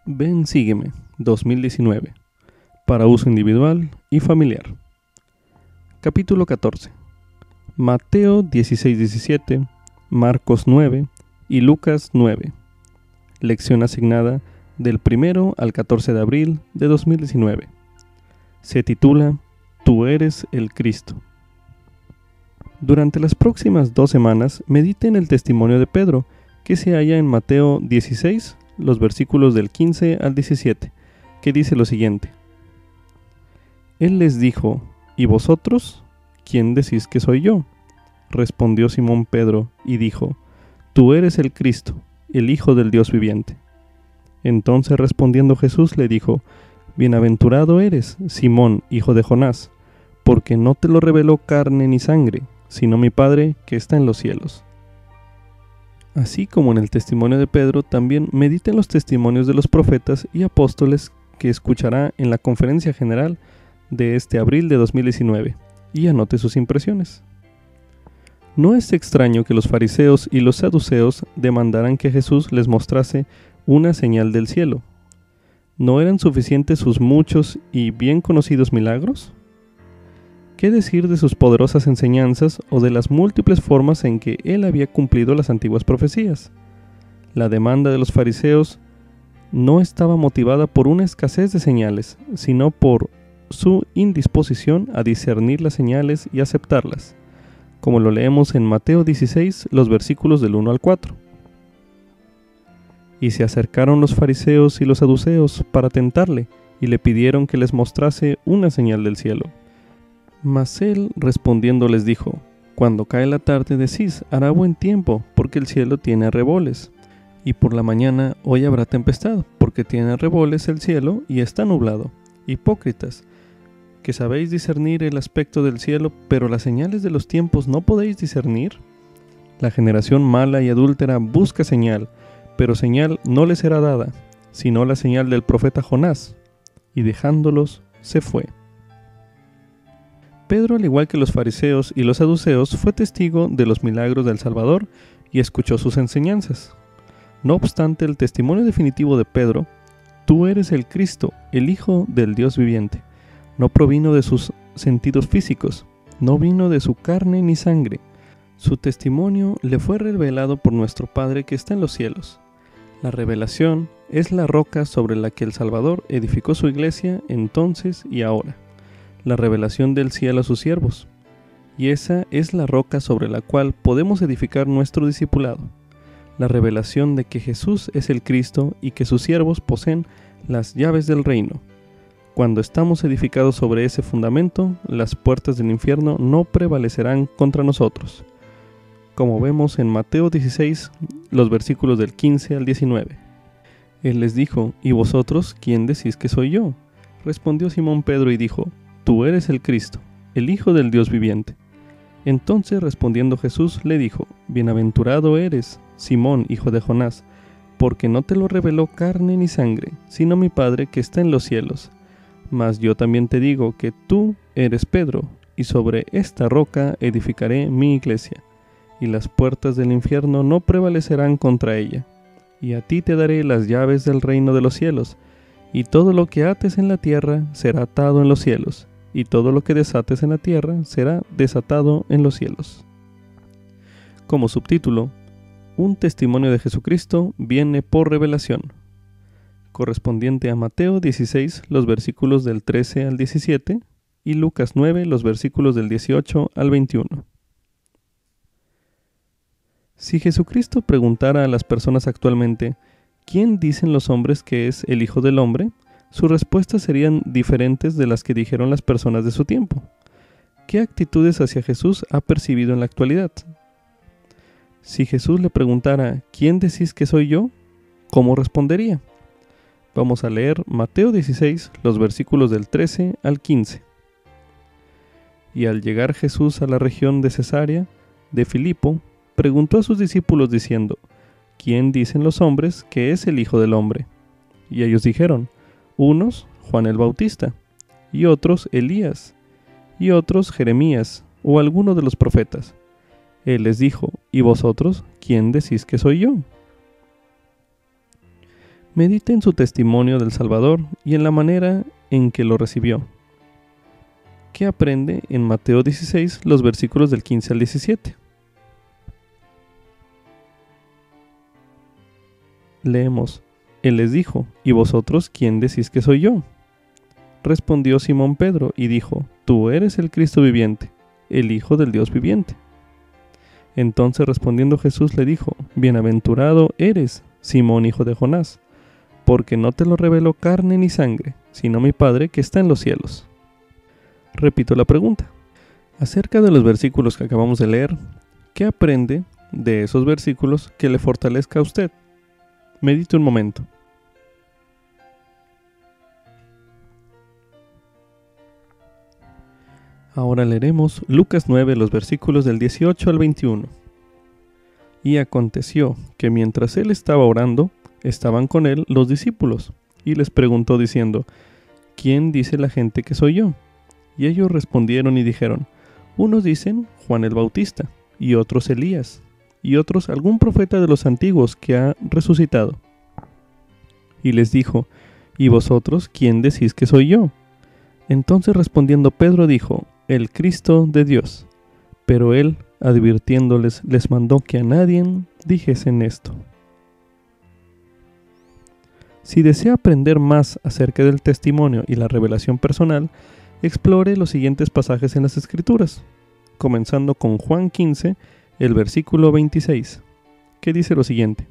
Ven, sígueme, 2019, para uso individual y familiar. Capítulo 14. Mateo 16:17, Marcos 9 y Lucas 9. Lección asignada del 1 al 14 de abril de 2019. Se titula Tú eres el Cristo. Durante las próximas 2 semanas mediten el testimonio de Pedro, que se halla en Mateo 16, los versículos del 15 al 17, que dice lo siguiente. Él les dijo, ¿y vosotros? ¿Quién decís que soy yo? Respondió Simón Pedro y dijo, Tú eres el Cristo, el Hijo del Dios viviente. Entonces respondiendo Jesús le dijo, Bienaventurado eres, Simón, hijo de Jonás, porque no te lo reveló carne ni sangre, sino mi Padre que está en los cielos. Así como en el testimonio de Pedro, también mediten los testimonios de los profetas y apóstoles que escuchará en la conferencia general de este abril de 2019, y anote sus impresiones. No es extraño que los fariseos y los saduceos demandaran que Jesús les mostrase una señal del cielo. ¿No eran suficientes sus muchos y bien conocidos milagros? ¿Qué decir de sus poderosas enseñanzas o de las múltiples formas en que él había cumplido las antiguas profecías? La demanda de los fariseos no estaba motivada por una escasez de señales, sino por su indisposición a discernir las señales y aceptarlas, como lo leemos en Mateo 16, los versículos del 1 al 4. Y se acercaron los fariseos y los saduceos para tentarle, y le pidieron que les mostrase una señal del cielo. Mas él respondiendo les dijo, Cuando cae la tarde decís, hará buen tiempo, porque el cielo tiene arreboles. Y por la mañana, hoy habrá tempestad, porque tiene arreboles el cielo y está nublado. Hipócritas, que sabéis discernir el aspecto del cielo, pero las señales de los tiempos no podéis discernir. La generación mala y adúltera busca señal, pero señal no le será dada, sino la señal del profeta Jonás. Y dejándolos, se fue. Pedro, al igual que los fariseos y los saduceos, fue testigo de los milagros del Salvador y escuchó sus enseñanzas. No obstante, el testimonio definitivo de Pedro, Tú eres el Cristo, el Hijo del Dios viviente, no provino de sus sentidos físicos, no vino de su carne ni sangre. Su testimonio le fue revelado por nuestro Padre que está en los cielos. La revelación es la roca sobre la que el Salvador edificó su iglesia entonces y ahora. La revelación del cielo a sus siervos, y esa es la roca sobre la cual podemos edificar nuestro discipulado, la revelación de que Jesús es el Cristo y que sus siervos poseen las llaves del reino. Cuando estamos edificados sobre ese fundamento, las puertas del infierno no prevalecerán contra nosotros, como vemos en Mateo 16, los versículos del 15 al 19. Él les dijo, ¿y vosotros quién decís que soy yo? Respondió Simón Pedro y dijo, Tú eres el Cristo, el Hijo del Dios viviente. Entonces respondiendo Jesús le dijo, Bienaventurado eres, Simón, hijo de Jonás, porque no te lo reveló carne ni sangre, sino mi Padre que está en los cielos. Mas yo también te digo que tú eres Pedro, y sobre esta roca edificaré mi iglesia, y las puertas del infierno no prevalecerán contra ella. Y a ti te daré las llaves del reino de los cielos, y todo lo que ates en la tierra será atado en los cielos, y todo lo que desates en la tierra será desatado en los cielos. Como subtítulo, un testimonio de Jesucristo viene por revelación, correspondiente a Mateo 16, los versículos del 13 al 17, y Lucas 9, los versículos del 18 al 21. Si Jesucristo preguntara a las personas actualmente, ¿quién dicen los hombres que es el Hijo del Hombre?, sus respuestas serían diferentes de las que dijeron las personas de su tiempo. ¿Qué actitudes hacia Jesús ha percibido en la actualidad? Si Jesús le preguntara, ¿quién decís que soy yo?, ¿cómo respondería? Vamos a leer Mateo 16, los versículos del 13 al 15. Y al llegar Jesús a la región de Cesarea de Filipo, preguntó a sus discípulos diciendo, ¿quién dicen los hombres que es el Hijo del Hombre? Y ellos dijeron, unos, Juan el Bautista, y otros, Elías, y otros, Jeremías, o alguno de los profetas. Él les dijo, ¿y vosotros quién decís que soy yo? Medite en su testimonio del Salvador y en la manera en que lo recibió. ¿Qué aprende en Mateo 16, los versículos del 15 al 17? Leemos: Él les dijo: ¿Y vosotros quién decís que soy yo? Respondió Simón Pedro y dijo: Tú eres el Cristo viviente, el Hijo del Dios viviente. Entonces respondiendo Jesús le dijo: Bienaventurado eres, Simón, hijo de Jonás, porque no te lo reveló carne ni sangre, sino mi Padre que está en los cielos. Repito la pregunta. Acerca de los versículos que acabamos de leer, ¿qué aprende de esos versículos que le fortalezca a usted? Medite un momento. Ahora leeremos Lucas 9, los versículos del 18 al 21. Y aconteció que mientras él estaba orando, estaban con él los discípulos, y les preguntó diciendo: ¿Quién dice la gente que soy yo? Y ellos respondieron y dijeron: Unos dicen Juan el Bautista, y otros Elías, y otros algún profeta de los antiguos que ha resucitado. Y les dijo: ¿Y vosotros quién decís que soy yo? Entonces respondiendo Pedro dijo: El Cristo de Dios. Pero él, advirtiéndoles, les mandó que a nadie dijesen esto. Si desea aprender más acerca del testimonio y la revelación personal, explore los siguientes pasajes en las Escrituras, comenzando con Juan 15, el versículo 26, que dice lo siguiente: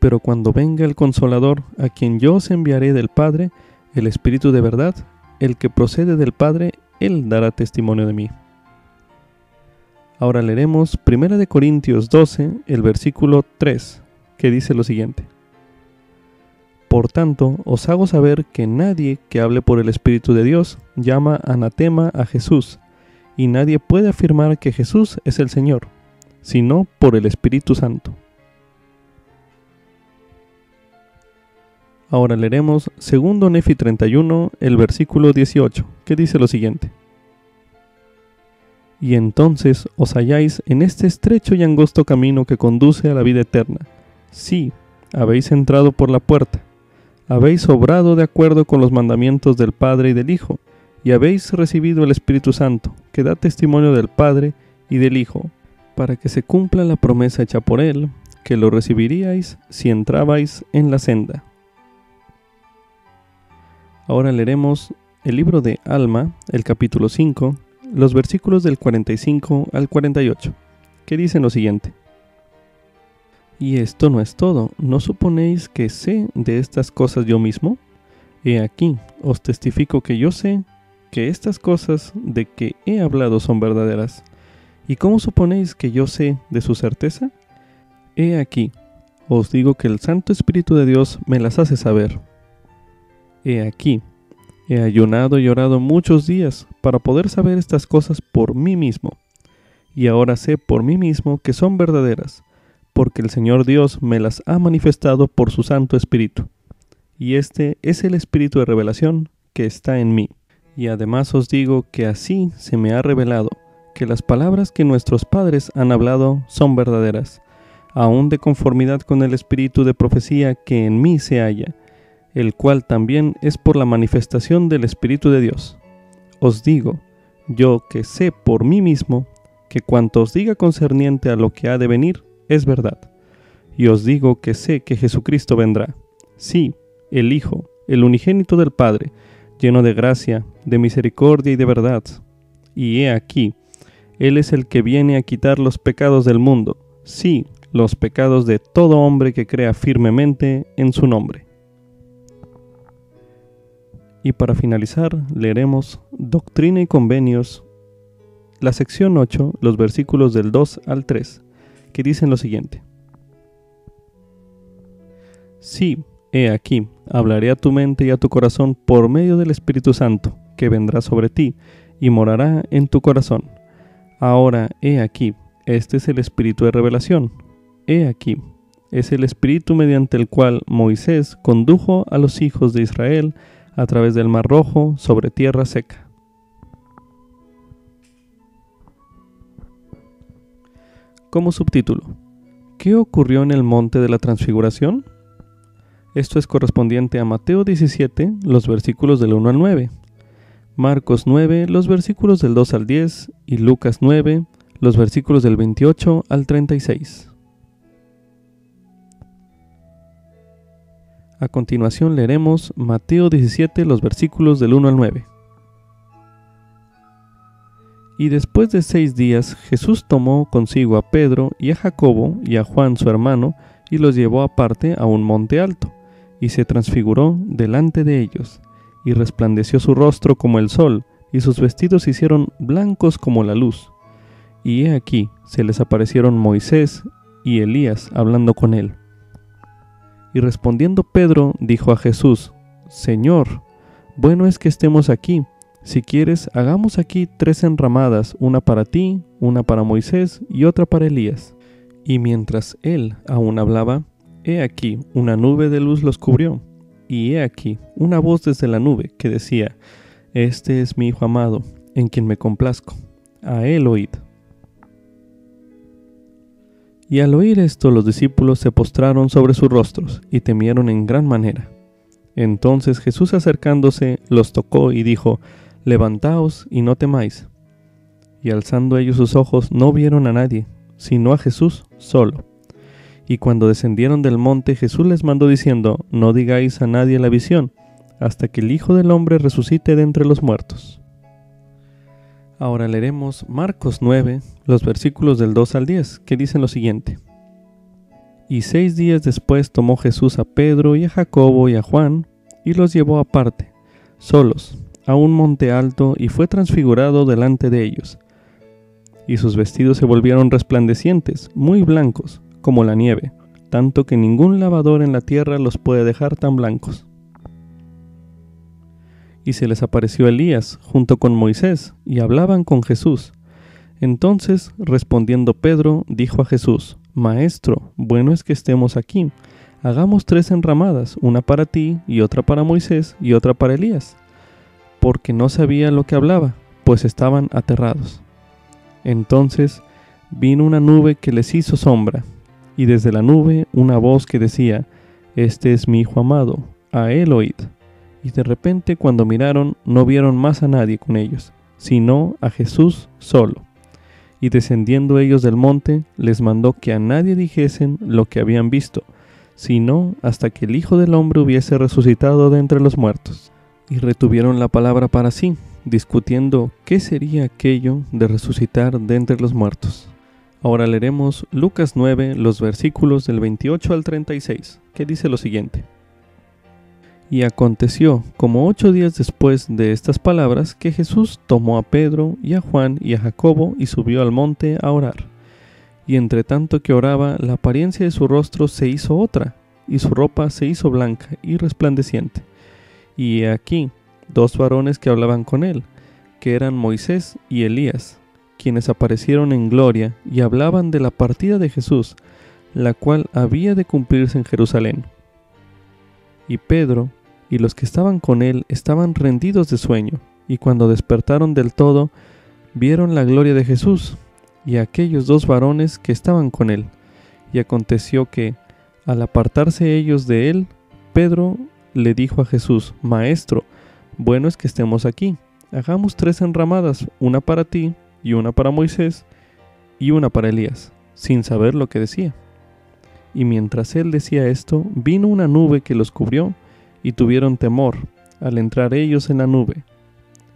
Pero cuando venga el Consolador, a quien yo os enviaré del Padre, el Espíritu de verdad, el que procede del Padre, él dará testimonio de mí. Ahora leeremos 1 Corintios 12, el versículo 3, que dice lo siguiente: Por tanto, os hago saber que nadie que hable por el Espíritu de Dios llama anatema a Jesús, y nadie puede afirmar que Jesús es el Señor, sino por el Espíritu Santo. Ahora leeremos 2 Nefi 31, el versículo 18, que dice lo siguiente: Y entonces os halláis en este estrecho y angosto camino que conduce a la vida eterna. Sí, habéis entrado por la puerta, habéis obrado de acuerdo con los mandamientos del Padre y del Hijo, y habéis recibido el Espíritu Santo, que da testimonio del Padre y del Hijo, para que se cumpla la promesa hecha por él, que lo recibiríais si entrabais en la senda. Ahora leeremos el libro de Alma, el capítulo 5, los versículos del 45 al 48, que dicen lo siguiente: Y esto no es todo, ¿no suponéis que sé de estas cosas yo mismo? He aquí, os testifico que yo sé que estas cosas de que he hablado son verdaderas. ¿Y cómo suponéis que yo sé de su certeza? He aquí, os digo que el Santo Espíritu de Dios me las hace saber. He aquí, he ayunado y orado muchos días para poder saber estas cosas por mí mismo. Y ahora sé por mí mismo que son verdaderas, porque el Señor Dios me las ha manifestado por su Santo Espíritu. Y este es el Espíritu de revelación que está en mí. Y además os digo que así se me ha revelado, que las palabras que nuestros padres han hablado son verdaderas, aún de conformidad con el Espíritu de profecía que en mí se halla, el cual también es por la manifestación del Espíritu de Dios. Os digo, yo que sé por mí mismo, que cuanto os diga concerniente a lo que ha de venir, es verdad. Y os digo que sé que Jesucristo vendrá, sí, el Hijo, el unigénito del Padre, lleno de gracia, de misericordia y de verdad. Y he aquí, Él es el que viene a quitar los pecados del mundo, sí, los pecados de todo hombre que crea firmemente en su nombre. Y para finalizar, leeremos Doctrina y Convenios, la sección 8, los versículos del 2 al 3, que dicen lo siguiente: Sí, he aquí, hablaré a tu mente y a tu corazón por medio del Espíritu Santo, que vendrá sobre ti, y morará en tu corazón. Ahora, he aquí, este es el Espíritu de revelación. He aquí, es el Espíritu mediante el cual Moisés condujo a los hijos de Israel a través del Mar Rojo sobre tierra seca. Como subtítulo: ¿Qué ocurrió en el monte de la transfiguración? Esto es correspondiente a Mateo 17, los versículos del 1 al 9, Marcos 9, los versículos del 2 al 10 y Lucas 9, los versículos del 28 al 36. A continuación leeremos Mateo 17, los versículos del 1 al 9. Y después de 6 días, Jesús tomó consigo a Pedro y a Jacobo y a Juan su hermano, y los llevó aparte a un monte alto, y se transfiguró delante de ellos, y resplandeció su rostro como el sol, y sus vestidos se hicieron blancos como la luz. Y he aquí, se les aparecieron Moisés y Elías hablando con él. Y respondiendo Pedro, dijo a Jesús: Señor, bueno es que estemos aquí. Si quieres, hagamos aquí 3 enramadas, una para ti, una para Moisés y otra para Elías. Y mientras él aún hablaba, he aquí una nube de luz los cubrió. Y he aquí una voz desde la nube que decía: Este es mi Hijo amado, en quien me complazco. A él oíd. Y al oír esto, los discípulos se postraron sobre sus rostros y temieron en gran manera. Entonces Jesús, acercándose, los tocó y dijo: Levantaos y no temáis. Y alzando ellos sus ojos, no vieron a nadie, sino a Jesús solo. Y cuando descendieron del monte, Jesús les mandó diciendo: No digáis a nadie la visión, hasta que el Hijo del Hombre resucite de entre los muertos. Ahora leeremos Marcos 9, los versículos del 2 al 10, que dicen lo siguiente. Y 6 días después tomó Jesús a Pedro y a Jacobo y a Juan, y los llevó aparte, solos, a un monte alto, y fue transfigurado delante de ellos. Y sus vestidos se volvieron resplandecientes, muy blancos, como la nieve, tanto que ningún lavador en la tierra los puede dejar tan blancos. Y se les apareció Elías junto con Moisés, y hablaban con Jesús. Entonces, respondiendo Pedro, dijo a Jesús: Maestro, bueno es que estemos aquí. Hagamos 3 enramadas, una para ti, y otra para Moisés, y otra para Elías. Porque no sabía lo que hablaba, pues estaban aterrados. Entonces vino una nube que les hizo sombra, y desde la nube una voz que decía: Este es mi Hijo amado, a él oíd. Y de repente, cuando miraron, no vieron más a nadie con ellos, sino a Jesús solo. Y descendiendo ellos del monte, les mandó que a nadie dijesen lo que habían visto, sino hasta que el Hijo del Hombre hubiese resucitado de entre los muertos. Y retuvieron la palabra para sí, discutiendo qué sería aquello de resucitar de entre los muertos. Ahora leeremos Lucas 9, los versículos del 28 al 36, que dice lo siguiente. Y aconteció, como 8 días después de estas palabras, que Jesús tomó a Pedro y a Juan y a Jacobo y subió al monte a orar. Y entre tanto que oraba, la apariencia de su rostro se hizo otra, y su ropa se hizo blanca y resplandeciente. Y he aquí 2 varones que hablaban con él, que eran Moisés y Elías, quienes aparecieron en gloria y hablaban de la partida de Jesús, la cual había de cumplirse en Jerusalén. Y Pedro y los que estaban con él estaban rendidos de sueño, y cuando despertaron del todo, vieron la gloria de Jesús y a aquellos 2 varones que estaban con él. Y aconteció que, al apartarse ellos de él, Pedro le dijo a Jesús: Maestro, bueno es que estemos aquí. Hagamos 3 enramadas, una para ti, y una para Moisés, y una para Elías, sin saber lo que decía. Y mientras él decía esto, vino una nube que los cubrió, y tuvieron temor al entrar ellos en la nube.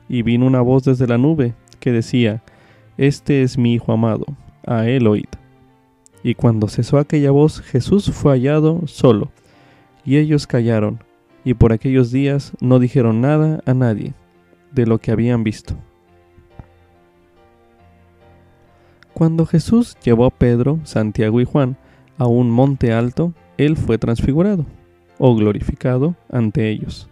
Y vino una voz desde la nube que decía: Este es mi Hijo amado, a él oíd. Y cuando cesó aquella voz, Jesús fue hallado solo, y ellos callaron, y por aquellos días no dijeron nada a nadie de lo que habían visto. Cuando Jesús llevó a Pedro, Santiago y Juan a un monte alto, él fue transfigurado, o glorificado, ante ellos.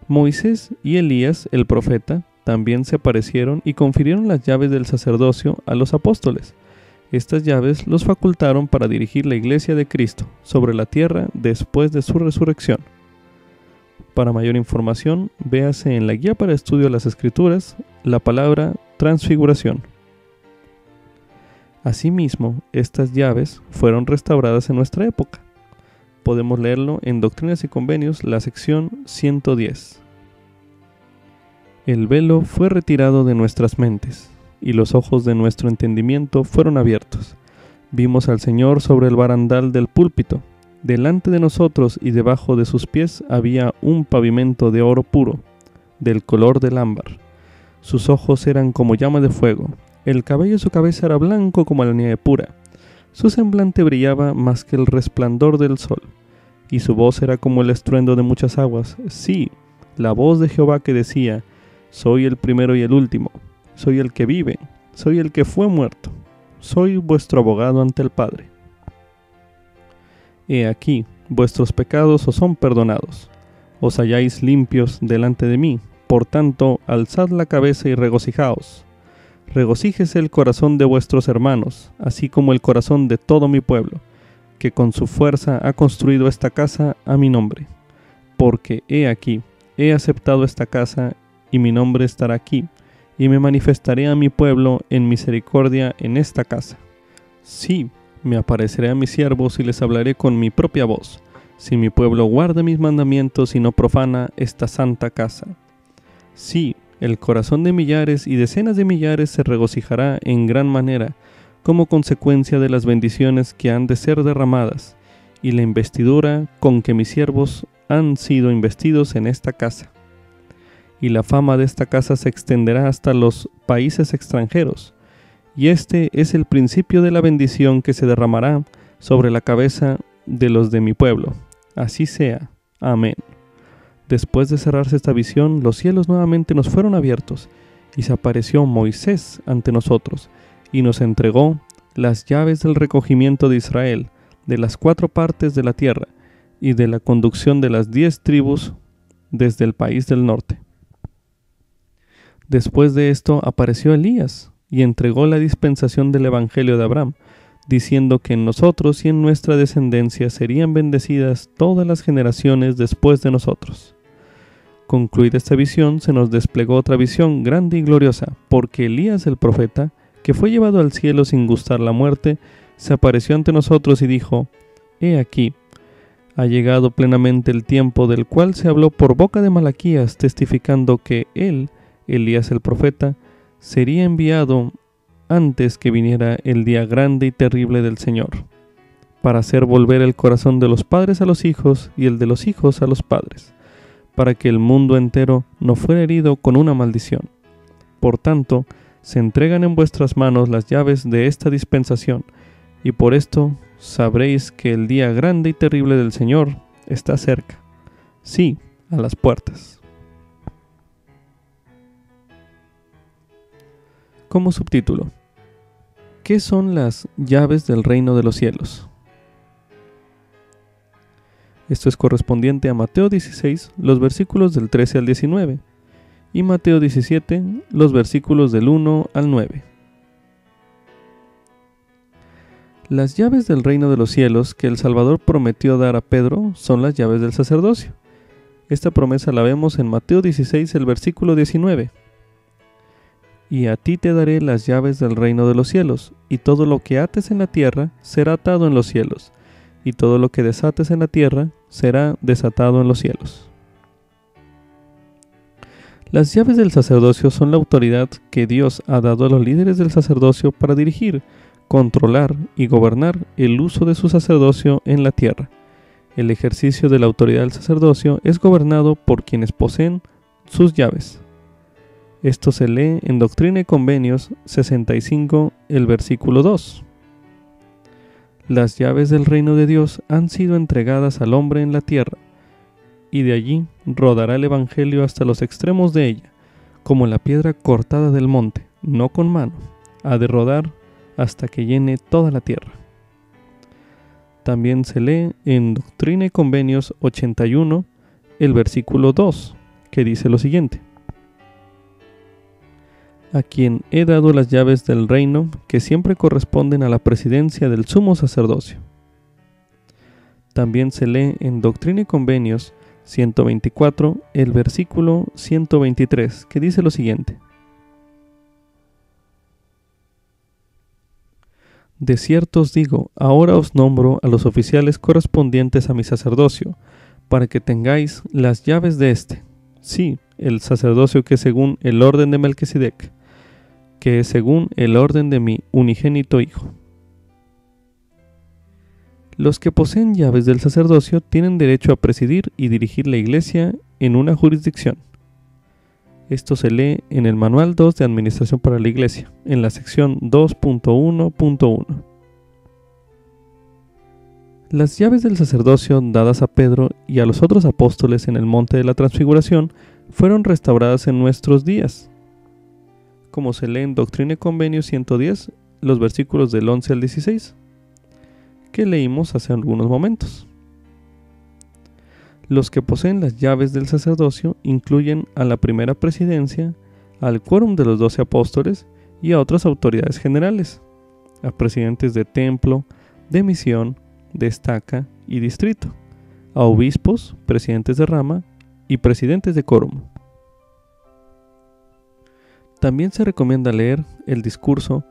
Moisés y Elías, el profeta, también se aparecieron y confirieron las llaves del sacerdocio a los apóstoles. Estas llaves los facultaron para dirigir la iglesia de Cristo sobre la tierra después de su resurrección. Para mayor información, véase en la Guía para Estudio de las Escrituras la palabra transfiguración. Asimismo, estas llaves fueron restauradas en nuestra época. Podemos leerlo en Doctrinas y Convenios, la sección 110. El velo fue retirado de nuestras mentes, y los ojos de nuestro entendimiento fueron abiertos. Vimos al Señor sobre el barandal del púlpito. Delante de nosotros y debajo de sus pies había un pavimento de oro puro, del color del ámbar. Sus ojos eran como llama de fuego. El cabello de su cabeza era blanco como la nieve pura. Su semblante brillaba más que el resplandor del sol, y su voz era como el estruendo de muchas aguas. Sí, la voz de Jehová que decía: soy el primero y el último, soy el que vive, soy el que fue muerto, soy vuestro abogado ante el Padre. He aquí, vuestros pecados os son perdonados, os halláis limpios delante de mí, por tanto, alzad la cabeza y regocijaos. Regocíjese el corazón de vuestros hermanos, así como el corazón de todo mi pueblo, que con su fuerza ha construido esta casa a mi nombre. Porque he aquí, he aceptado esta casa, y mi nombre estará aquí, y me manifestaré a mi pueblo en misericordia en esta casa. Sí, me apareceré a mis siervos y les hablaré con mi propia voz, si mi pueblo guarda mis mandamientos y no profana esta santa casa. Sí, el corazón de millares y decenas de millares se regocijará en gran manera, como consecuencia de las bendiciones que han de ser derramadas, y la investidura con que mis siervos han sido investidos en esta casa. Y la fama de esta casa se extenderá hasta los países extranjeros, y este es el principio de la bendición que se derramará sobre la cabeza de los de mi pueblo. Así sea. Amén. Después de cerrarse esta visión, los cielos nuevamente nos fueron abiertos, y se apareció Moisés ante nosotros, y nos entregó las llaves del recogimiento de Israel, de las 4 partes de la tierra, y de la conducción de las 10 tribus desde el país del norte. Después de esto apareció Elías, y entregó la dispensación del Evangelio de Abraham, diciendo que en nosotros y en nuestra descendencia serían bendecidas todas las generaciones después de nosotros. Concluida esta visión, se nos desplegó otra visión grande y gloriosa, porque Elías el profeta, que fue llevado al cielo sin gustar la muerte, se apareció ante nosotros y dijo: He aquí, ha llegado plenamente el tiempo del cual se habló por boca de Malaquías, testificando que él, Elías el profeta, sería enviado antes que viniera el día grande y terrible del Señor, para hacer volver el corazón de los padres a los hijos y el de los hijos a los padres, para que el mundo entero no fuera herido con una maldición. Por tanto, se entregan en vuestras manos las llaves de esta dispensación, y por esto sabréis que el día grande y terrible del Señor está cerca, sí, a las puertas. Como subtítulo: ¿qué son las llaves del reino de los cielos? Esto es correspondiente a Mateo 16, los versículos del 13 al 19, y Mateo 17, los versículos del 1 al 9. Las llaves del reino de los cielos que el Salvador prometió dar a Pedro son las llaves del sacerdocio. Esta promesa la vemos en Mateo 16, el versículo 19. Y a ti te daré las llaves del reino de los cielos, y todo lo que ates en la tierra será atado en los cielos, y todo lo que desates en la tierra será desatado en los cielos. Las llaves del sacerdocio son la autoridad que Dios ha dado a los líderes del sacerdocio para dirigir, controlar y gobernar el uso de su sacerdocio en la tierra. El ejercicio de la autoridad del sacerdocio es gobernado por quienes poseen sus llaves. Esto se lee en Doctrina y Convenios 65, el versículo 2. Las llaves del reino de Dios han sido entregadas al hombre en la tierra, y de allí rodará el evangelio hasta los extremos de ella, como la piedra cortada del monte, no con mano, ha de rodar hasta que llene toda la tierra. También se lee en Doctrina y Convenios 81, el versículo 2, que dice lo siguiente: a quien he dado las llaves del reino que siempre corresponden a la presidencia del sumo sacerdocio. También se lee en Doctrina y Convenios 124, el versículo 123, que dice lo siguiente: De cierto os digo, ahora os nombro a los oficiales correspondientes a mi sacerdocio, para que tengáis las llaves de éste. Sí, el sacerdocio que es según el orden de Melquisedec, que es según el orden de mi unigénito Hijo. Los que poseen llaves del sacerdocio tienen derecho a presidir y dirigir la iglesia en una jurisdicción. Esto se lee en el Manual 2 de Administración para la Iglesia, en la sección 2.1.1. Las llaves del sacerdocio dadas a Pedro y a los otros apóstoles en el Monte de la Transfiguración fueron restauradas en nuestros días, como se lee en Doctrina y Convenio 110, los versículos del 11 al 16, que leímos hace algunos momentos. Los que poseen las llaves del sacerdocio incluyen a la primera presidencia, al quórum de los 12 apóstoles y a otras autoridades generales, a presidentes de templo, de misión, de estaca y distrito, a obispos, presidentes de rama y presidentes de quórum. También se recomienda leer el discurso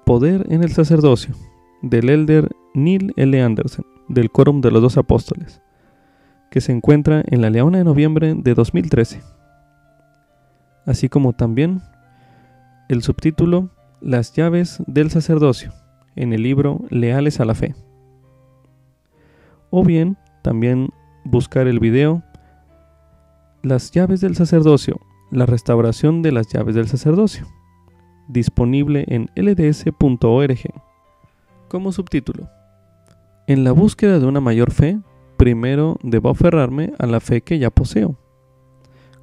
Poder en el sacerdocio del elder Neil L. Anderson, del quórum de los 12 apóstoles, que se encuentra en la Leona de noviembre de 2013, así como también el subtítulo Las llaves del sacerdocio, en el libro Leales a la Fe. O bien, también buscar el video Las llaves del sacerdocio, la restauración de las llaves del sacerdocio, disponible en lds.org. Como subtítulo: en la búsqueda de una mayor fe, primero debo aferrarme a la fe que ya poseo,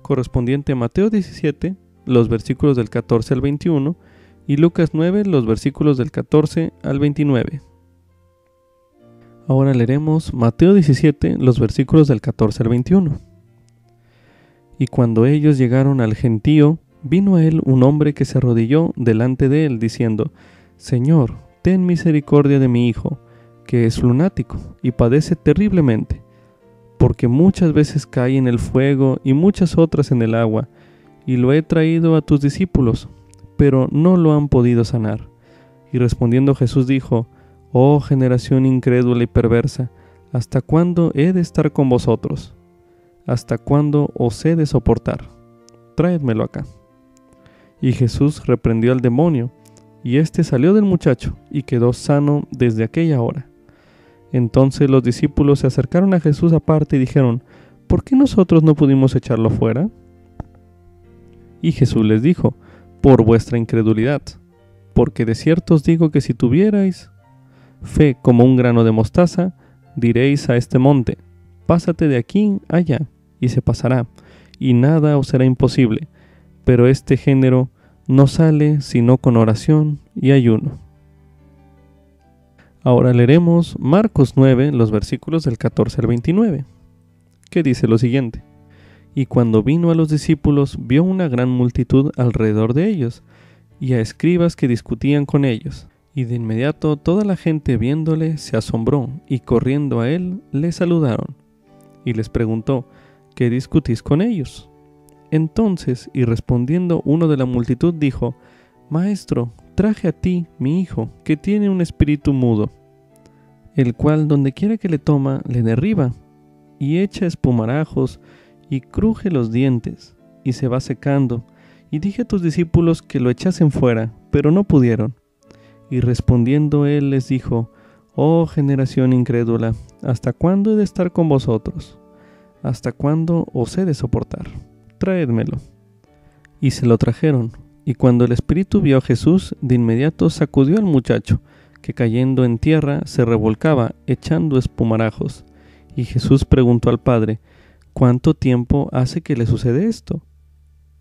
correspondiente a Mateo 17, los versículos del 14 al 21, y Lucas 9, los versículos del 14 al 29. Ahora leeremos Mateo 17, los versículos del 14 al 21. Y cuando ellos llegaron al gentío, vino a él un hombre que se arrodilló delante de él, diciendo: Señor, ten misericordia de mi hijo, que es lunático y padece terriblemente, porque muchas veces cae en el fuego y muchas otras en el agua, y lo he traído a tus discípulos, pero no lo han podido sanar. Y respondiendo Jesús dijo: Oh generación incrédula y perversa, ¿hasta cuándo he de estar con vosotros? ¿Hasta cuándo os he de soportar? Traédmelo acá. Y Jesús reprendió al demonio, y éste salió del muchacho, y quedó sano desde aquella hora. Entonces los discípulos se acercaron a Jesús aparte y dijeron: ¿Por qué nosotros no pudimos echarlo fuera? Y Jesús les dijo: Por vuestra incredulidad, porque de cierto os digo que si tuvierais fe como un grano de mostaza, diréis a este monte: pásate de aquí allá, y se pasará, y nada os será imposible. Pero este género no sale sino con oración y ayuno. Ahora leeremos Marcos 9, los versículos del 14 al 29, que dice lo siguiente: Y cuando vino a los discípulos, vio una gran multitud alrededor de ellos, y a escribas que discutían con ellos. Y de inmediato toda la gente viéndole se asombró, y corriendo a él le saludaron. Y les preguntó: ¿Qué discutís con ellos? Entonces, y respondiendo uno de la multitud, dijo: Maestro, traje a ti mi hijo, que tiene un espíritu mudo, el cual donde quiera que le toma, le derriba, y echa espumarajos, y cruje los dientes, y se va secando. Y dije a tus discípulos que lo echasen fuera, pero no pudieron. Y respondiendo él les dijo: Oh generación incrédula, ¿hasta cuándo he de estar con vosotros? ¿Hasta cuándo os he de soportar? Traédmelo. Y se lo trajeron. Y cuando el espíritu vio a Jesús, de inmediato sacudió al muchacho, que cayendo en tierra se revolcaba, echando espumarajos. Y Jesús preguntó al padre: ¿Cuánto tiempo hace que le sucede esto?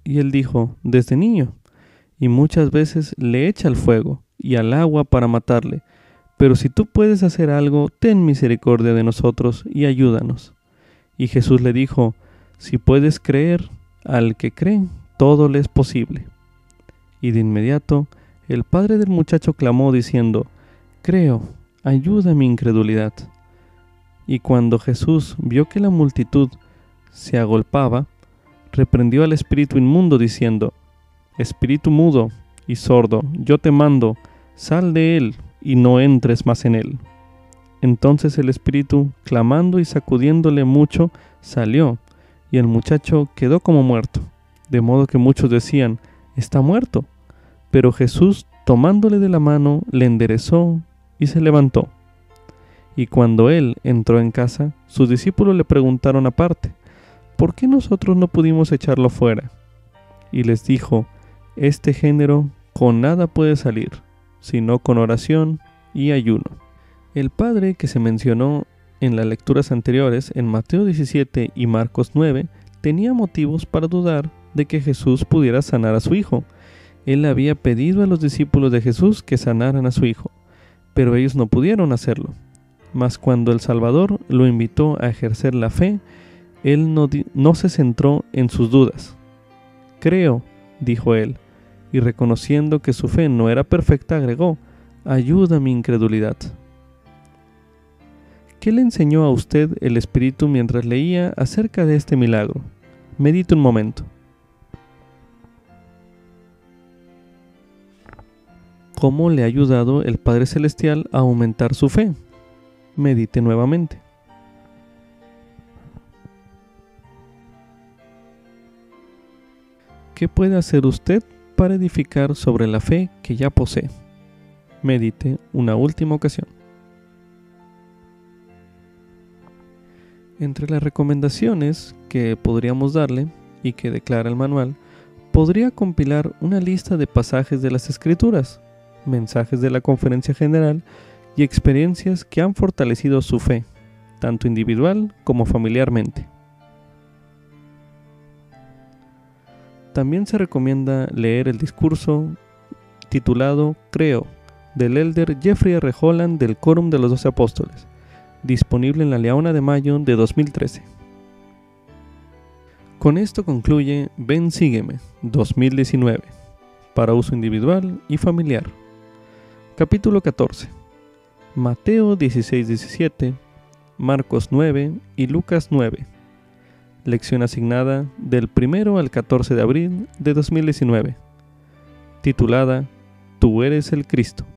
Y él dijo: Desde niño. Y muchas veces le echa al fuego y al agua para matarle. Pero si tú puedes hacer algo, ten misericordia de nosotros y ayúdanos. Y Jesús le dijo: Si puedes creer, al que cree, todo le es posible. Y de inmediato el padre del muchacho clamó diciendo: Creo, ayuda mi incredulidad. Y cuando Jesús vio que la multitud se agolpaba, reprendió al espíritu inmundo diciendo: Espíritu mudo y sordo, yo te mando, sal de él y no entres más en él. Entonces el espíritu, clamando y sacudiéndole mucho, salió, y el muchacho quedó como muerto, de modo que muchos decían: está muerto. Pero Jesús, tomándole de la mano, le enderezó y se levantó. Y cuando él entró en casa, sus discípulos le preguntaron aparte: ¿por qué nosotros no pudimos echarlo fuera? Y les dijo: este género con nada puede salir, sino con oración y ayuno. El padre que se mencionó en las lecturas anteriores, en Mateo 17 y Marcos 9, tenía motivos para dudar de que Jesús pudiera sanar a su hijo. Él había pedido a los discípulos de Jesús que sanaran a su hijo, pero ellos no pudieron hacerlo. Mas cuando el Salvador lo invitó a ejercer la fe, él no se centró en sus dudas. Creo, dijo él, y reconociendo que su fe no era perfecta, agregó: ayuda mi incredulidad. ¿Qué le enseñó a usted el Espíritu mientras leía acerca de este milagro? Medite un momento. ¿Cómo le ha ayudado el Padre Celestial a aumentar su fe? Medite nuevamente. ¿Qué puede hacer usted para edificar sobre la fe que ya posee? Medite una última ocasión. Entre las recomendaciones que podríamos darle y que declara el manual, podría compilar una lista de pasajes de las Escrituras, mensajes de la Conferencia General y experiencias que han fortalecido su fe, tanto individual como familiarmente. También se recomienda leer el discurso titulado Creo, del elder Jeffrey R. Holland del Quórum de los 12 Apóstoles, disponible en la Leona de Mayo de 2013. Con esto concluye Ven Sígueme 2019, para uso individual y familiar. Capítulo 14. Mateo 16-17, Marcos 9 y Lucas 9. Lección asignada del 1 al 14 de abril de 2019, titulada Tú eres el Cristo.